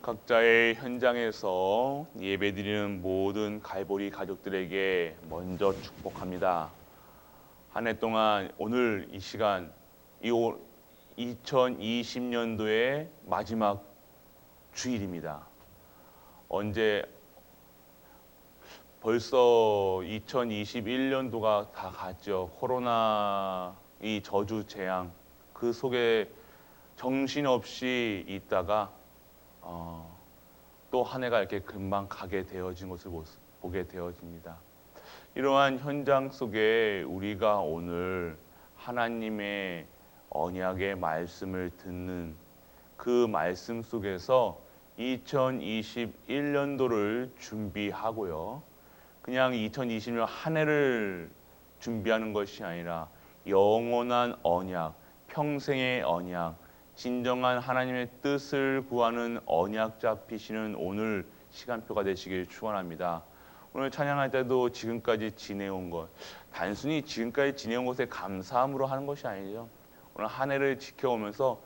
각자의 현장에서 예배드리는 모든 갈보리 가족들에게 먼저 축복합니다. 한 해 동안 오늘 이 시간 2020년도의 마지막 주일입니다. 언제 벌써 2021년도가 다 갔죠. 코로나 이 저주 재앙 그 속에 정신없이 있다가 또 한 해가 이렇게 금방 가게 되어진 것을 보게 되어집니다. 이러한 현장 속에 우리가 오늘 하나님의 언약의 말씀을 듣는 그 말씀 속에서 2021년도를 준비하고요. 그냥 2020년 한 해를 준비하는 것이 아니라 영원한 언약, 평생의 언약, 진정한 하나님의 뜻을 구하는 언약 잡히시는 오늘 시간표가 되시길 축원합니다. 오늘 찬양할 때도 지금까지 지내온 것, 단순히 지금까지 지내온 것에 감사함으로 하는 것이 아니죠. 오늘 한 해를 지켜오면서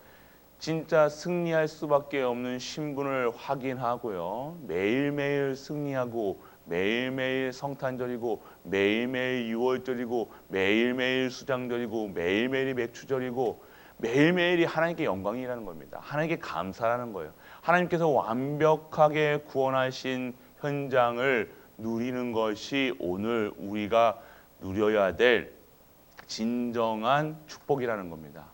진짜 승리할 수밖에 없는 신분을 확인하고요. 매일매일 승리하고 매일매일 성탄절이고 매일매일 유월절이고 매일매일 수장절이고 매일매일이 맥주절이고 매일매일이 하나님께 영광이라는 겁니다. 하나님께 감사라는 거예요. 하나님께서 완벽하게 구원하신 현장을 누리는 것이 오늘 우리가 누려야 될 진정한 축복이라는 겁니다.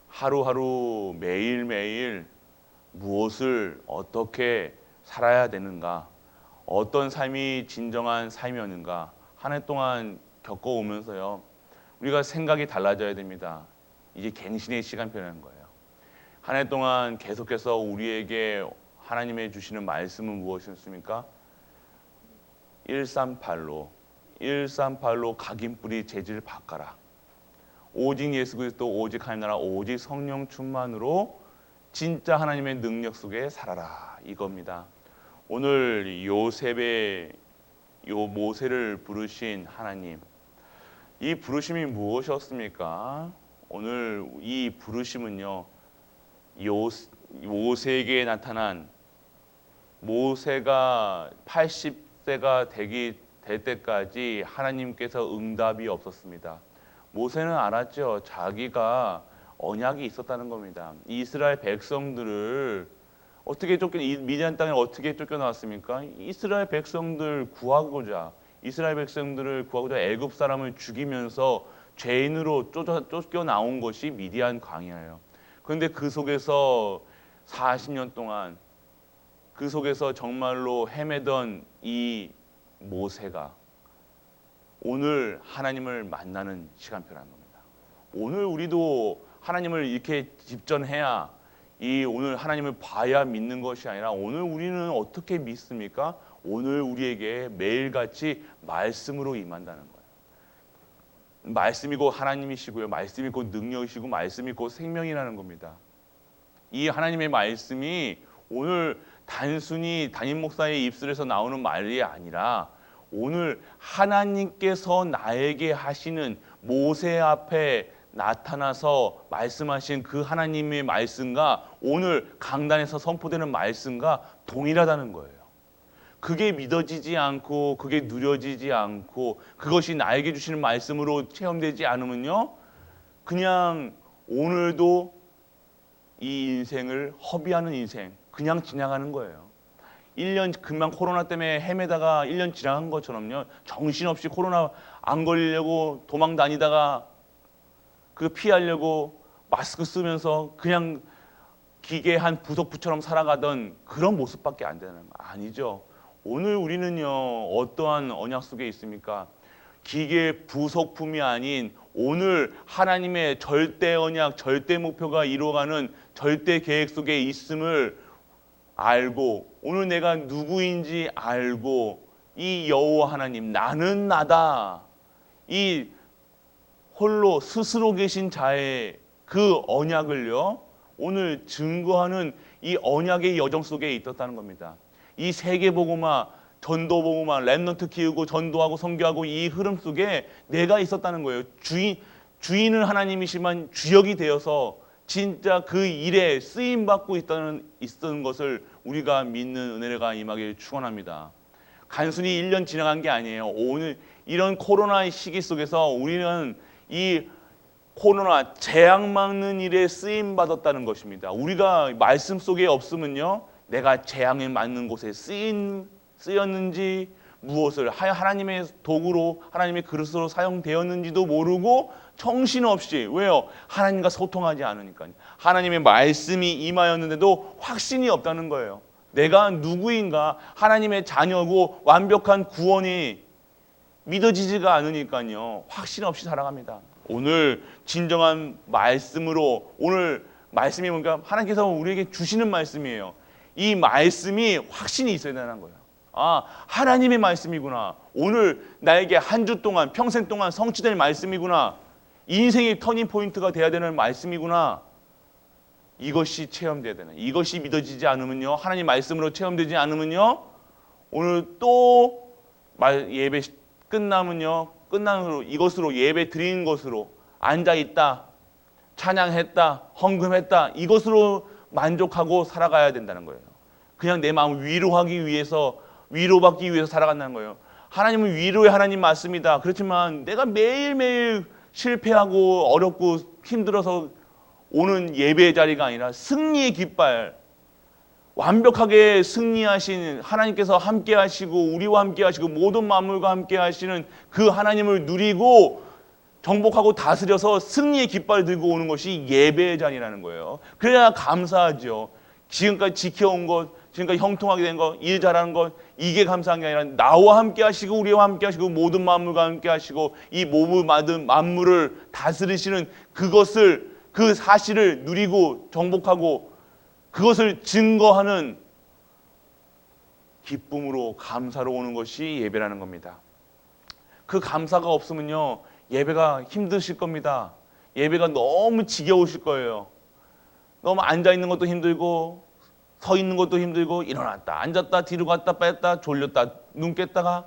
하루하루 매일매일 무엇을 어떻게 살아야 되는가, 어떤 삶이 진정한 삶이었는가 한 해 동안 겪어오면서요. 우리가 생각이 달라져야 됩니다. 이제 갱신의 시간표라는 거예요. 한 해 동안 계속해서 우리에게 하나님의 주시는 말씀은 무엇이었습니까? 138로 각인뿌리 재질 바꿔라. 오직 예수 그리스도, 오직 하나님 나라, 오직 성령 충만으로 진짜 하나님의 능력 속에 살아라. 이겁니다. 오늘 요셉의 모세를 부르신 하나님, 이 부르심이 무엇이었습니까? 오늘 이 부르심은요, 모세에게 나타난 모세가 80세가 될 때까지 하나님께서 응답이 없었습니다. 모세는 알았죠. 자기가 언약이 있었다는 겁니다. 이스라엘 백성들을 어떻게 미디안 땅에 어떻게 쫓겨나왔습니까? 이스라엘 백성들을 구하고자 애굽 사람을 죽이면서 죄인으로 쫓겨나온 것이 미디안 광야예요. 그런데 그 속에서 40년 동안 그 속에서 정말로 헤매던 이 모세가 오늘 하나님을 만나는 시간표라는 겁니다. 오늘 우리도 하나님을 이렇게 집전해야 오늘 하나님을 봐야 믿는 것이 아니라 오늘 우리는 어떻게 믿습니까? 오늘 우리에게 매일같이 말씀으로 임한다는 거예요. 말씀이 곧 하나님이시고요. 말씀이 곧 능력이시고 말씀이 곧 생명이라는 겁니다. 이 하나님의 말씀이 오늘 단순히 담임 목사의 입술에서 나오는 말이 아니라 오늘 하나님께서 나에게 하시는 모세 앞에 나타나서 말씀하신 그 하나님의 말씀과 오늘 강단에서 선포되는 말씀과 동일하다는 거예요. 그게 믿어지지 않고 그게 누려지지 않고 그것이 나에게 주시는 말씀으로 체험되지 않으면요, 그냥 오늘도 이 인생을 허비하는 인생, 그냥 지나가는 거예요. 1년 금방 코로나 때문에 헤매다가 1년 지나간 것처럼요, 정신없이 코로나 안 걸리려고 도망 다니다가 그 피하려고 마스크 쓰면서 그냥 기괴한 부속부처럼 살아가던 그런 모습밖에 안 되는 거 아니죠. 오늘 우리는요, 어떠한 언약 속에 있습니까? 기계 부속품이 아닌 오늘 하나님의 절대 언약, 절대 목표가 이루어가는 절대 계획 속에 있음을 알고 오늘 내가 누구인지 알고 이 여호와 하나님, 나는 나다, 이 홀로 스스로 계신 자의 그 언약을요, 오늘 증거하는 이 언약의 여정 속에 있었다는 겁니다. 이 세계복음화, 전도복음화, 렘넌트 키우고 전도하고 선교하고 이 흐름 속에 내가 있었다는 거예요. 주인은 하나님이시만 주역이 되어서 진짜 그 일에 쓰임 받고 있던 것을 우리가 믿는 은혜가 임하길 축원합니다. 단순히 1년 지나간 게 아니에요. 오늘 이런 코로나 시기 속에서 우리는 이 코로나 재앙 막는 일에 쓰임 받았다는 것입니다. 우리가 말씀 속에 없으면요, 내가 재앙에 맞는 곳에 쓰였는지, 무엇을 하나님의 도구로, 하나님의 그릇으로 사용되었는지도 모르고 정신없이, 왜요? 하나님과 소통하지 않으니까요. 하나님의 말씀이 임하였는데도 확신이 없다는 거예요. 내가 누구인가, 하나님의 자녀고 완벽한 구원이 믿어지지가 않으니까요, 확신 없이 살아갑니다. 오늘 진정한 말씀으로, 오늘 말씀이 뭔가 하나님께서 우리에게 주시는 말씀이에요. 이 말씀이 확신이 있어야 되는 거예요. 아, 하나님의 말씀이구나. 오늘 나에게 한 주 동안, 평생 동안 성취될 말씀이구나. 인생의 터닝 포인트가 돼야 되는 말씀이구나. 이것이 체험돼야 되는, 이것이 믿어지지 않으면요, 하나님 말씀으로 체험되지 않으면요, 오늘 또 예배 끝나면요, 끝나는 후로 이것으로 예배 드리는 것으로 앉아있다, 찬양했다, 헌금했다, 이것으로 만족하고 살아가야 된다는 거예요. 그냥 내 마음을 위로하기 위해서, 위로받기 위해서 살아간다는 거예요. 하나님은 위로의 하나님 맞습니다. 그렇지만 내가 매일매일 실패하고 어렵고 힘들어서 오는 예배의 자리가 아니라 승리의 깃발, 완벽하게 승리하신 하나님께서 함께 하시고 우리와 함께 하시고 모든 만물과 함께 하시는 그 하나님을 누리고 정복하고 다스려서 승리의 깃발 들고 오는 것이 예배의 자리라는 거예요. 그래야 감사하죠. 지금까지 지켜온 것, 지금까지 형통하게 된 것, 일 잘하는 것, 이게 감사한 게 아니라 나와 함께 하시고 우리와 함께 하시고 모든 만물과 함께 하시고 이 모든 만물을 다스리시는 그것을, 그 사실을 누리고 정복하고 그것을 증거하는 기쁨으로, 감사로 오는 것이 예배라는 겁니다. 그 감사가 없으면요, 예배가 힘드실 겁니다. 예배가 너무 지겨우실 거예요. 너무 앉아있는 것도 힘들고 서 있는 것도 힘들고 일어났다 앉았다 뒤로 갔다 뺐다 졸렸다 눈 깼다가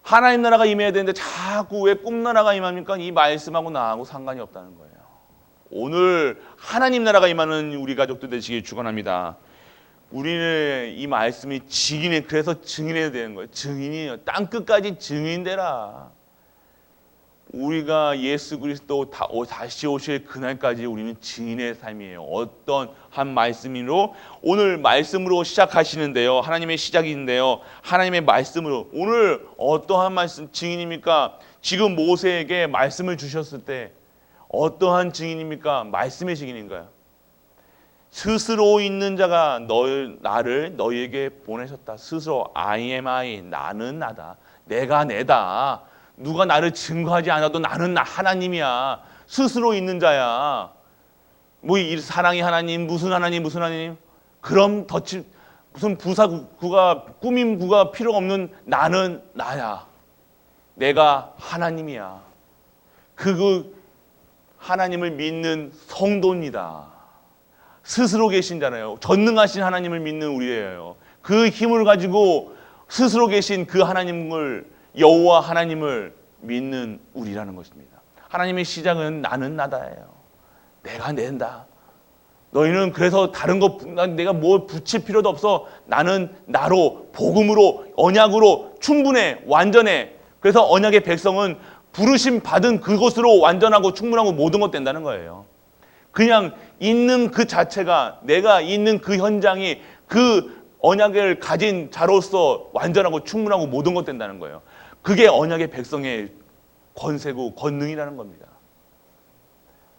하나님 나라가 임해야 되는데 자꾸 왜 꿈나라가 임합니까? 이 말씀하고 나하고 상관이 없다는 거예요. 오늘 하나님 나라가 임하는 우리 가족들 되시길 축원합니다. 우리는 이 말씀이 그래서 증인해야 되는 거예요. 증인이에요. 땅끝까지 증인되라. 우리가 예수 그리스도 다시 오실 그날까지 우리는 증인의 삶이에요. 어떤 한 말씀으로, 오늘 말씀으로 시작하시는데요, 하나님의 시작인데요, 하나님의 말씀으로 오늘 어떠한 말씀 증인입니까? 지금 모세에게 말씀을 주셨을 때 어떠한 증인입니까? 말씀의 증인인가요? 스스로 있는 자가 나를 너희에게 보내셨다. 스스로 I am I, 나는 나다, 내가 내다. 누가 나를 증거하지 않아도 나는 하나님이야. 스스로 있는 자야. 뭐 사랑의 하나님, 무슨 하나님, 무슨 하나님. 그럼 무슨 부사구가, 꾸밈구가 필요 없는 나는 나야. 내가 하나님이야. 그 하나님을 믿는 성도입니다. 스스로 계신잖아요. 전능하신 하나님을 믿는 우리예요. 그 힘을 가지고 스스로 계신 그 하나님을, 여호와 하나님을 믿는 우리라는 것입니다. 하나님의 시작은 나는 나다예요. 내가 낸다. 너희는 그래서 다른 거 내가 뭘 붙일 필요도 없어. 나는 나로, 복음으로, 언약으로 충분해, 완전해. 그래서 언약의 백성은 부르심 받은 그것으로 완전하고 충분하고 모든 것 된다는 거예요. 그냥 있는 그 자체가, 내가 있는 그 현장이 그 언약을 가진 자로서 완전하고 충분하고 모든 것 된다는 거예요. 그게 언약의 백성의 권세고 권능이라는 겁니다.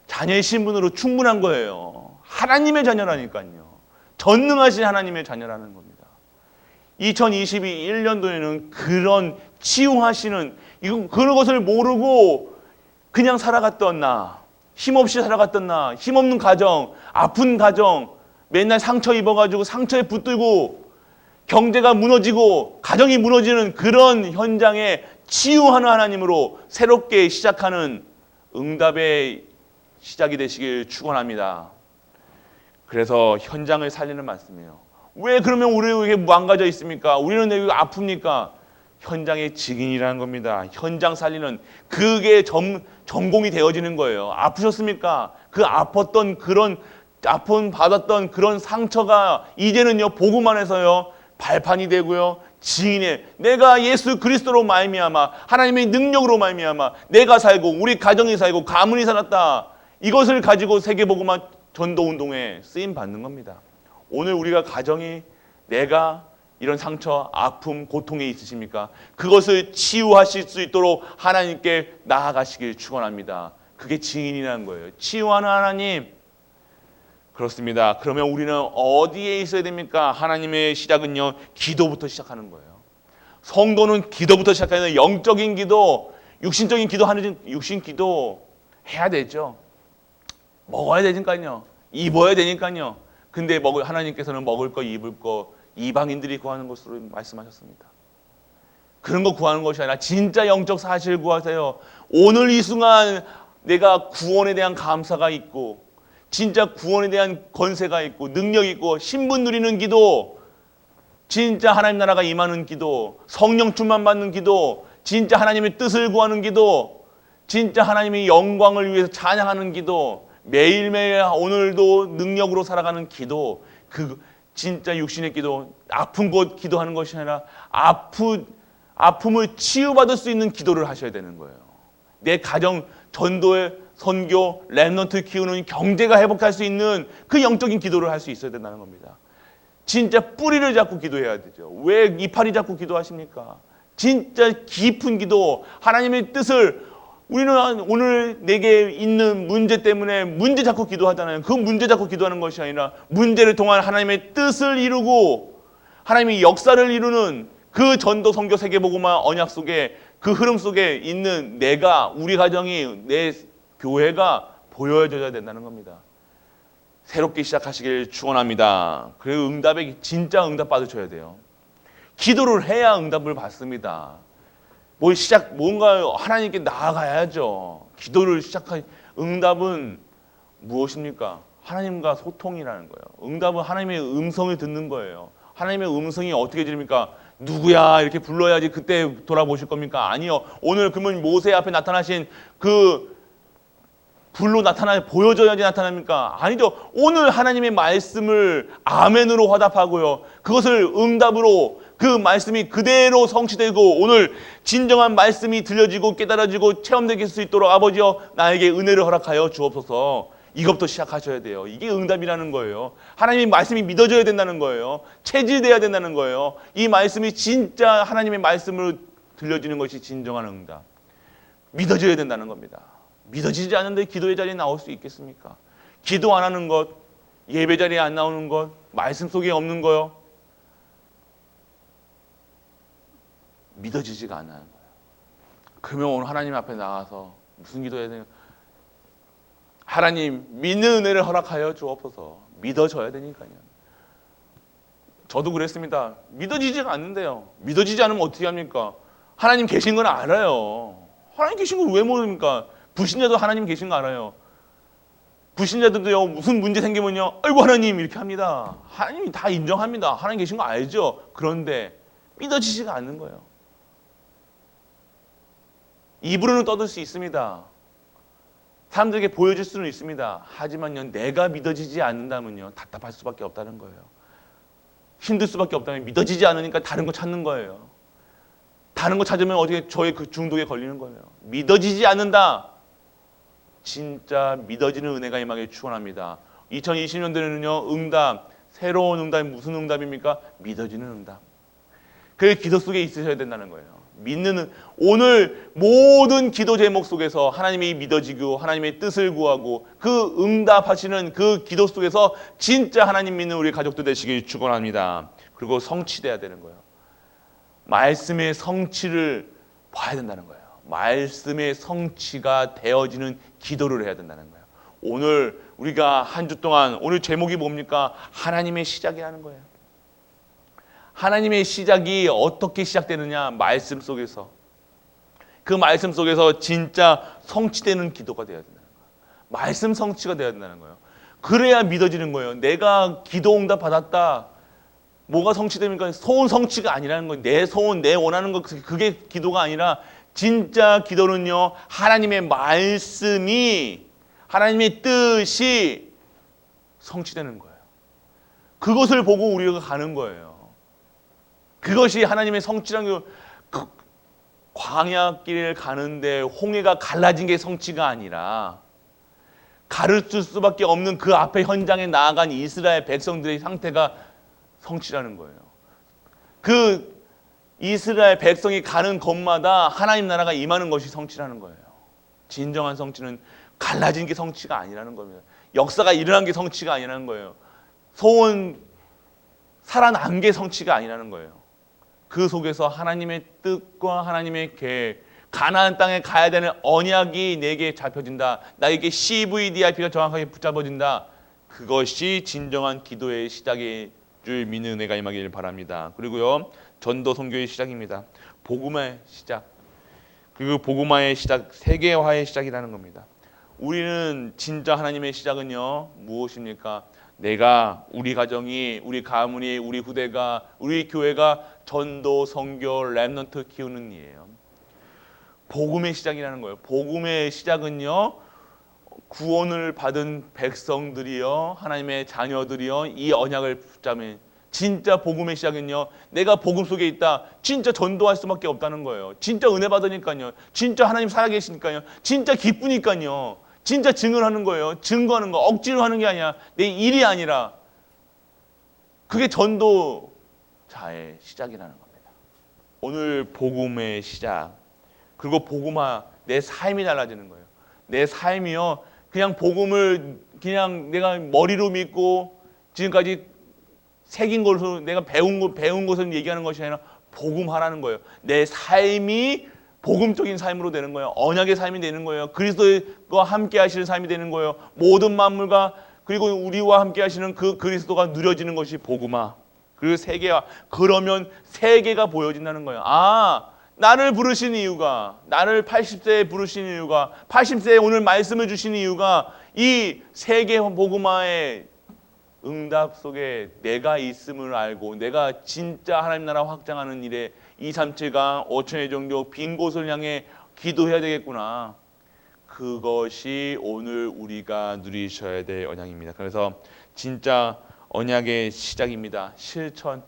자녀의 신분으로 충분한 거예요. 하나님의 자녀라니까요. 전능하신 하나님의 자녀라는 겁니다. 2021년도에는 그런 치유하시는, 그런 것을 모르고 그냥 살아갔던 나, 힘없이 살아갔던 나, 힘없는 가정, 아픈 가정, 맨날 상처 입어가지고 상처에 붙들고 경제가 무너지고 가정이 무너지는 그런 현장에 치유하는 하나님으로 새롭게 시작하는 응답의 시작이 되시길 축원합니다. 그래서 현장을 살리는 말씀이에요. 왜 그러면 우리에게 망가져 있습니까? 우리는 왜 아픕니까? 현장의 증인이라는 겁니다. 현장 살리는 그게 전공이 되어지는 거예요. 아프셨습니까? 그 아팠던 그런 아픔 받았던 그런 상처가 이제는요 복음 안에서요 발판이 되고요 증인의 내가 예수 그리스도로 말미암아 하나님의 능력으로 말미암아 내가 살고 우리 가정이 살고 가문이 살았다. 이것을 가지고 세계복음화 전도운동에 쓰임 받는 겁니다. 오늘 우리가 가정이 내가 이런 상처, 아픔, 고통에 있으십니까? 그것을 치유하실 수 있도록 하나님께 나아가시길 축원합니다. 그게 증인이라는 거예요. 치유하는 하나님. 그렇습니다. 그러면 우리는 어디에 있어야 됩니까? 하나님의 시작은요 기도부터 시작하는 거예요. 성도는 기도부터 시작하는 영적인 기도, 육신적인 기도 하는 육신 기도 해야 되죠. 먹어야 되니까요. 입어야 되니까요. 근데 하나님께서는 먹을 거, 입을 거 이방인들이 구하는 것으로 말씀하셨습니다. 그런 거 구하는 것이 아니라 진짜 영적 사실 구하세요. 오늘 이 순간 내가 구원에 대한 감사가 있고 진짜 구원에 대한 권세가 있고 능력이 있고 신분 누리는 기도, 진짜 하나님 나라가 임하는 기도, 성령 충만 받는 기도, 진짜 하나님의 뜻을 구하는 기도, 진짜 하나님의 영광을 위해서 찬양하는 기도, 매일매일 오늘도 능력으로 살아가는 기도, 그 진짜 육신의 기도, 아픈 곳 기도하는 것이 아니라 아픔을 치유받을 수 있는 기도를 하셔야 되는 거예요. 내 가정 전도의 선교, 렘넌트 키우는 경제가 회복할 수 있는 그 영적인 기도를 할 수 있어야 된다는 겁니다. 진짜 뿌리를 잡고 기도해야 되죠. 왜 이파리 잡고 기도하십니까? 진짜 깊은 기도, 하나님의 뜻을 우리는 오늘 내게 있는 문제 때문에 문제 잡고 기도하잖아요. 그 문제 잡고 기도하는 것이 아니라 문제를 통한 하나님의 뜻을 이루고 하나님의 역사를 이루는 그 전도 선교 세계복음화 언약 속에 그 흐름 속에 있는 내가 우리 가정이 내 교회가 보여줘야 된다는 겁니다. 새롭게 시작하시길 축원합니다. 그리고 응답에 진짜 응답 받으셔야 돼요. 기도를 해야 응답을 받습니다. 뭔가 하나님께 나아가야죠. 기도를 시작한 응답은 무엇입니까? 하나님과 소통이라는 거예요. 응답은 하나님의 음성을 듣는 거예요. 하나님의 음성이 어떻게 들립니까? 누구야 이렇게 불러야지 그때 돌아보실 겁니까? 아니요. 오늘 그러면 모세 앞에 나타나신 그 불로 보여줘야지 나타납니까? 아니죠. 오늘 하나님의 말씀을 아멘으로 화답하고요. 그것을 응답으로 그 말씀이 그대로 성취되고 오늘 진정한 말씀이 들려지고 깨달아지고 체험될 수 있도록 아버지여 나에게 은혜를 허락하여 주옵소서. 이것부터 시작하셔야 돼요. 이게 응답이라는 거예요. 하나님의 말씀이 믿어져야 된다는 거예요. 체질돼야 된다는 거예요. 이 말씀이 진짜 하나님의 말씀으로 들려지는 것이 진정한 응답. 믿어져야 된다는 겁니다. 믿어지지 않는데 기도의 자리에 나올 수 있겠습니까? 기도 안 하는 것, 예배 자리에 안 나오는 것, 말씀 속에 없는 거요. 믿어지지가 않아요. 그러면 오늘 하나님 앞에 나가서 무슨 기도해야 되냐? 하나님 믿는 은혜를 허락하여 주옵소서. 믿어져야 되니까요. 저도 그랬습니다. 믿어지지가 않는데요. 믿어지지 않으면 어떻게 합니까? 하나님 계신 건 알아요. 하나님 계신 걸 왜 모릅니까? 불신자도 하나님 계신 거 알아요. 불신자들도요 무슨 문제 생기면요 아이고 하나님 이렇게 합니다. 하나님이 다 인정합니다. 하나님 계신 거 알죠. 그런데 믿어지지가 않는 거예요. 입으로는 떠들 수 있습니다. 사람들에게 보여줄 수는 있습니다. 하지만요 내가 믿어지지 않는다면요 답답할 수밖에 없다는 거예요. 힘들 수밖에 없다면 믿어지지 않으니까 다른 거 찾는 거예요. 다른 거 찾으면 어떻게 저의 그 중독에 걸리는 거예요. 믿어지지 않는다. 진짜 믿어지는 은혜가 임하길 축원합니다. 2020년도에는요 응답, 새로운 응답이 무슨 응답입니까? 믿어지는 응답. 그 기도 속에 있으셔야 된다는 거예요. 믿는 오늘 모든 기도 제목 속에서 하나님이 믿어지고 하나님의 뜻을 구하고 그 응답하시는 그 기도 속에서 진짜 하나님 믿는 우리 가족들 되시길 축원합니다. 그리고 성취돼야 되는 거예요. 말씀의 성취를 봐야 된다는 거예요. 말씀의 성취가 되어지는 기도를 해야 된다는 거예요. 오늘 우리가 한 주 동안 오늘 제목이 뭡니까? 하나님의 시작이라는 거예요. 하나님의 시작이 어떻게 시작되느냐? 말씀 속에서. 그 말씀 속에서 진짜 성취되는 기도가 되어야 된다는 거예요. 말씀 성취가 되어야 된다는 거예요. 그래야 믿어지는 거예요. 내가 기도 응답 받았다. 뭐가 성취됩니까? 소원 성취가 아니라는 거예요. 내 소원, 내 원하는 것, 그게 기도가 아니라 진짜 기도는요, 하나님의 말씀이, 하나님의 뜻이 성취되는 거예요. 그것을 보고 우리가 가는 거예요. 그것이 하나님의 성취라는 게, 광야길을 가는데 홍해가 갈라진 게 성취가 아니라 가르칠 수밖에 없는 그 앞에 현장에 나아간 이스라엘 백성들의 상태가 성취라는 거예요. 그 이스라엘 백성이 가는 곳마다 하나님 나라가 임하는 것이 성취라는 거예요. 진정한 성취는 갈라진 게 성취가 아니라는 겁니다. 역사가 일어난 게 성취가 아니라는 거예요. 소원 살아난 게 성취가 아니라는 거예요. 그 속에서 하나님의 뜻과 하나님의 계획, 가나안 땅에 가야 되는 언약이 내게 잡혀진다. 나에게 CVDIP가 정확하게 붙잡아진다. 그것이 진정한 기도의 시작인 줄 믿는 은혜가 임하기를 바랍니다. 그리고요, 전도 선교의 시작입니다. 복음의 시작. 그리고 복음화의 시작, 세계화의 시작이라는 겁니다. 우리는 진짜 하나님의 시작은요, 무엇입니까? 내가, 우리 가정이, 우리 가문이, 우리 후대가, 우리 교회가 전도, 선교, 렘넌트 키우는 일이에요. 복음의 시작이라는 거예요. 복음의 시작은요, 구원을 받은 백성들이요, 하나님의 자녀들이요, 이 언약을 붙잡는 진짜 복음의 시작은요, 내가 복음 속에 있다. 진짜 전도할 수밖에 없다는 거예요. 진짜 은혜 받으니까요. 진짜 하나님 살아계시니까요. 진짜 기쁘니까요. 진짜 증언하는 거예요. 증거하는 거. 억지로 하는 게 아니야. 내 일이 아니라. 그게 전도자의 시작이라는 겁니다. 오늘 복음의 시작. 그리고 복음화, 내 삶이 달라지는 거예요. 내 삶이요, 그냥 복음을 그냥 내가 머리로 믿고 지금까지 새긴 것으로 내가 배운 것을 얘기하는 것이 아니라 복음하라는 거예요. 내 삶이 복음적인 삶으로 되는 거예요. 언약의 삶이 되는 거예요. 그리스도와 함께 하시는 삶이 되는 거예요. 모든 만물과 그리고 우리와 함께 하시는 그 그리스도가 누려지는 것이 복음화. 그리고 세계화. 그러면 세계가 보여진다는 거예요. 아, 나를 부르신 이유가, 나를 80세에 부르신 이유가, 80세에 오늘 말씀을 주신 이유가 이 세계 복음화의 응답 속에 내가 있음을 알고 내가 진짜 하나님 나라 확장하는 일에 237강 5천회 정도 빈 곳을 향해 기도해야 되겠구나. 그것이 오늘 우리가 누리셔야 될 언약입니다. 그래서 진짜 언약의 시작입니다. 실천.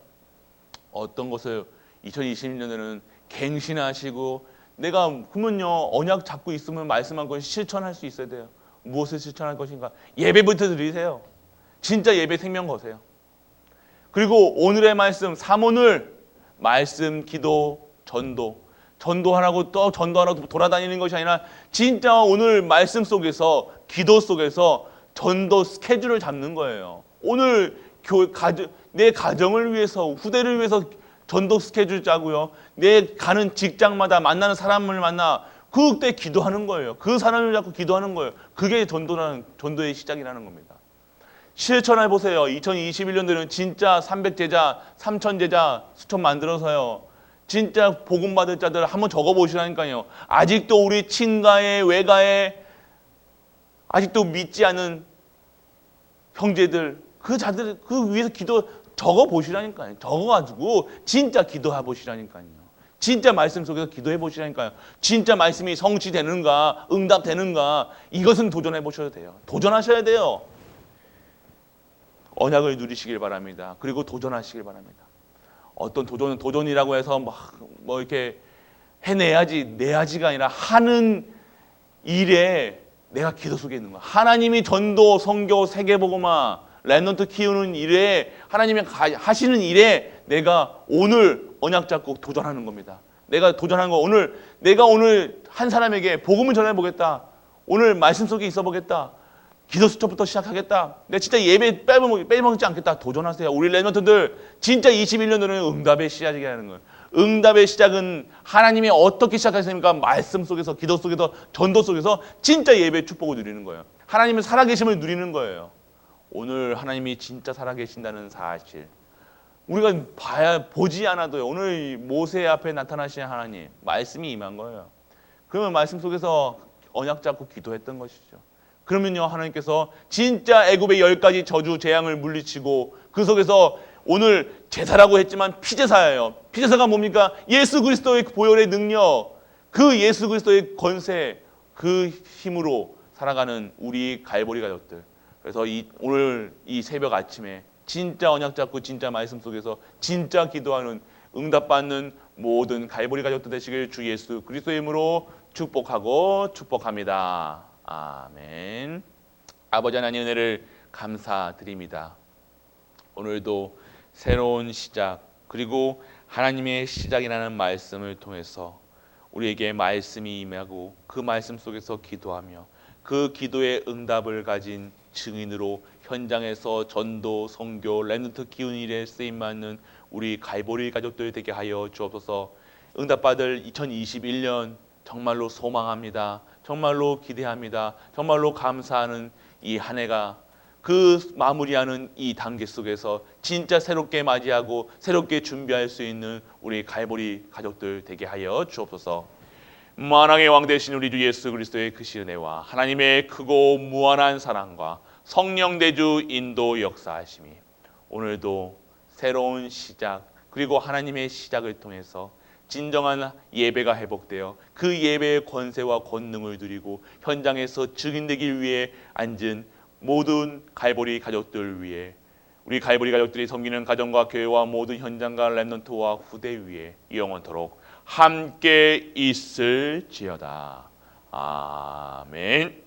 어떤 것을 2020년에는 갱신하시고 내가 그러면요, 언약 잡고 있으면 말씀한 건 실천할 수 있어야 돼요. 무엇을 실천할 것인가? 예배부터 드리세요. 진짜 예배 생명 거세요. 그리고 오늘의 말씀, 삼오늘 말씀, 기도, 전도. 전도하라고 또 전도하라고 돌아다니는 것이 아니라 진짜 오늘 말씀 속에서, 기도 속에서 전도 스케줄을 잡는 거예요. 오늘 내 가정을 위해서, 후대를 위해서 전도 스케줄 짜고요. 내 가는 직장마다 만나는 사람을 만나 그때 기도하는 거예요. 그 사람을 잡고 기도하는 거예요. 그게 전도의 시작이라는 겁니다. 실천해 보세요. 2021년도에는 진짜 300제자, 3000제자 수천 만들어서요. 진짜 복음 받을 자들 한번 적어 보시라니까요. 아직도 우리 친가에, 외가에 아직도 믿지 않은 형제들, 그 자들 그 위해서 기도 적어 보시라니까요. 적어 가지고 진짜 기도해 보시라니까요. 진짜 말씀 속에서 기도해 보시라니까요. 진짜 말씀이 성취되는가, 응답되는가, 이것은 도전해 보셔도 돼요. 도전하셔야 돼요. 언약을 누리시길 바랍니다. 그리고 도전하시길 바랍니다. 어떤 도전이라고 해서 뭐 이렇게 해내야지, 내야지가 아니라 하는 일에 내가 기도 속에 있는 거야. 하나님이 전도, 선교, 세계복음화, 렘넌트 키우는 일에, 하나님이 하시는 일에 내가 오늘 언약 잡고 도전하는 겁니다. 내가 도전하는 거, 내가 오늘 한 사람에게 복음을 전해보겠다. 오늘 말씀 속에 있어 보겠다. 기도 수첩부터 시작하겠다. 내가 진짜 예배 빼먹지 않겠다. 도전하세요. 우리 렘넌트들 진짜 21년도는 응답의 시작이라는 거예요. 응답의 시작은 하나님이 어떻게 시작하십니까? 말씀 속에서, 기도 속에서, 전도 속에서 진짜 예배의 축복을 누리는 거예요. 하나님은 살아계심을 누리는 거예요. 오늘 하나님이 진짜 살아계신다는 사실, 우리가 보지 않아도요. 오늘 모세 앞에 나타나신 하나님, 말씀이 임한 거예요. 그러면 말씀 속에서 언약 잡고 기도했던 것이죠. 그러면요, 하나님께서 진짜 애굽의 10가지 저주 재앙을 물리치고 그 속에서 오늘 제사라고 했지만 피제사예요. 피제사가 뭡니까? 예수 그리스도의 보혈의 능력, 그 예수 그리스도의 권세, 그 힘으로 살아가는 우리 갈보리 가족들. 그래서 오늘 이 새벽 아침에 진짜 언약 잡고 진짜 말씀 속에서 진짜 기도하는 응답받는 모든 갈보리 가족들 되시길 주 예수 그리스도의 이름으로 축복하고 축복합니다. 아멘. 아버지 하나님 은혜를 감사드립니다. 오늘도 새로운 시작 그리고 하나님의 시작이라는 말씀을 통해서 우리에게 말씀이 임하고 그 말씀 속에서 기도하며 그 기도의 응답을 가진 증인으로 현장에서 전도, 선교, 렘넌트 키우는 일에 쓰임받는 우리 갈보리 가족들 되게 하여 주옵소서. 응답받을 2021년 정말로 소망합니다. 정말로 기대합니다. 정말로 감사하는 이 한 해가 그 마무리하는 이 단계 속에서 진짜 새롭게 맞이하고 새롭게 준비할 수 있는 우리 갈보리 가족들 되게 하여 주옵소서. 만왕의 왕 되신 우리 주 예수 그리스도의 크신 은혜와 하나님의 크고 무한한 사랑과 성령 대주 인도 역사하심이 오늘도 새로운 시작 그리고 하나님의 시작을 통해서 진정한 예배가 회복되어 그 예배의 권세와 권능을 누리고 현장에서 증인되기 위해 앉은 모든 갈보리 가족들 위해 우리 갈보리 가족들이 섬기는 가정과 교회와 모든 현장과 렘넌트와 후대 위에 영원토록 함께 있을지어다. 아멘.